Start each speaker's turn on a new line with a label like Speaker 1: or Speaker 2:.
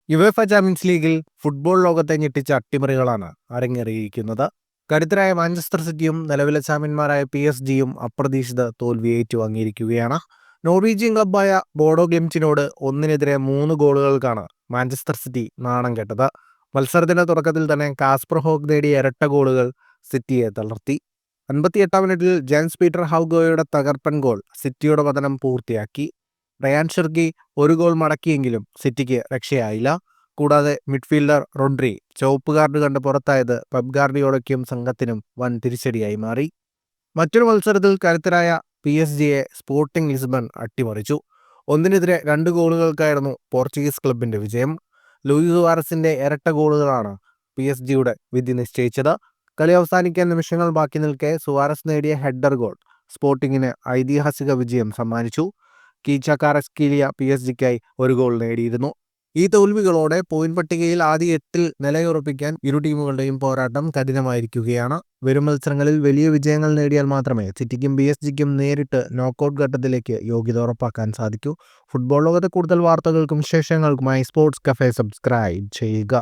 Speaker 1: UEFA champions ലീഗിൽ football ലോകത്തെ ഞെട്ടിച്ച അട്ടിമറികളാണ് അരങ്ങേറിയിരിക്കുന്നത്. കരുത്തരായ മാഞ്ചസ്റ്റർ സിറ്റിയും നിലവിലെ ചാമ്പ്യന്മാരായ PSG-യും അപ്രതീക്ഷിത തോൽവി ഏറ്റുവാങ്ങിയിരിക്കുകയാണ്. നോർവീജിയൻ ക്ലബ്ബായ ബോഡോ ഗ്ലിംറ്റിനോട് 1-നെതിരെ 3 ഗോളുകൾക്കാണ് മാഞ്ചസ്റ്റർ സിറ്റി നാണം കെട്ടത്. മത്സരത്തിന്റെ തുടക്കത്തിൽ തന്നെ കാസ്പർ ഹോഗ് നേടിയ ഇരട്ട ഗോളുകൾ സിറ്റിയെ തളർത്തി. 58-ാം മിനിറ്റിൽ ജെയിംസ് പീറ്റർ ഹൗഗോയുടെ തകർപ്പൻ ഗോൾ സിറ്റിയുടെ പതനം പൂർത്തിയാക്കി. റയാൻ ഷെർക്കി ഒരു ഗോൾ മടക്കിയെങ്കിലും സിറ്റിക്ക് രക്ഷയായില്ല. കൂടാതെ മിഡ്ഫീൽഡർ റോഡ്രി ചുവപ്പ് കാർഡ് കണ്ട് പുറത്തായത് പെപ് ഗാർഡിയോളയ്ക്കും സംഘത്തിനും വൻ തിരിച്ചടിയായി മാറി. മറ്റൊരു മത്സരത്തിൽ കരുത്തരായ PSG-യെ സ്പോർട്ടിംഗ് ലിസ്ബൺ അട്ടിമറിച്ചു. 1-നെതിരെ 2 ഗോളുകൾക്കായിരുന്നു പോർച്ചുഗീസ് ക്ലബിന്റെ വിജയം. ലൂയിസ് സുവാരസിന്റെ ഇരട്ട ഗോളുകളാണ് PSG-യുടെ വിധി നിശ്ചയിച്ചത്. കളി അവസാനിക്കാൻ നിമിഷങ്ങൾ ബാക്കി നിൽക്കെ സുവാരസ് നേടിയ ഹെഡർ ഗോൾ സ്പോർട്ടിങ്ങിന് ഐതിഹാസിക വിജയം സമ്മാനിച്ചു. കീച്ച കാറസ്കീലിയ PSG-ക്കായി ഒരു ഗോൾ നേടിയിരുന്നു. ഈ തോൽവികളോടെ പോയിന്റ് പട്ടികയിൽ ആദ്യ 8-ൽ നിലയുറപ്പിക്കാൻ ഇരു ടീമുകളുടെയും പോരാട്ടം കഠിനമായിരിക്കുകയാണ്. വരും മത്സരങ്ങളിൽ വലിയ വിജയങ്ങൾ നേടിയാൽ മാത്രമേ സിറ്റിക്കും PSG-ക്കും നേരിട്ട് നോക്കൌട്ട് ഘട്ടത്തിലേക്ക് യോഗ്യത ഉറപ്പാക്കാൻ സാധിക്കൂ. ഫുട്ബോൾ ലോകത്തെ കൂടുതൽ വാർത്തകൾക്കും വിശേഷങ്ങൾക്കുമായി സ്പോർട്സ് കഫേ സബ്സ്ക്രൈബ് ചെയ്യുക.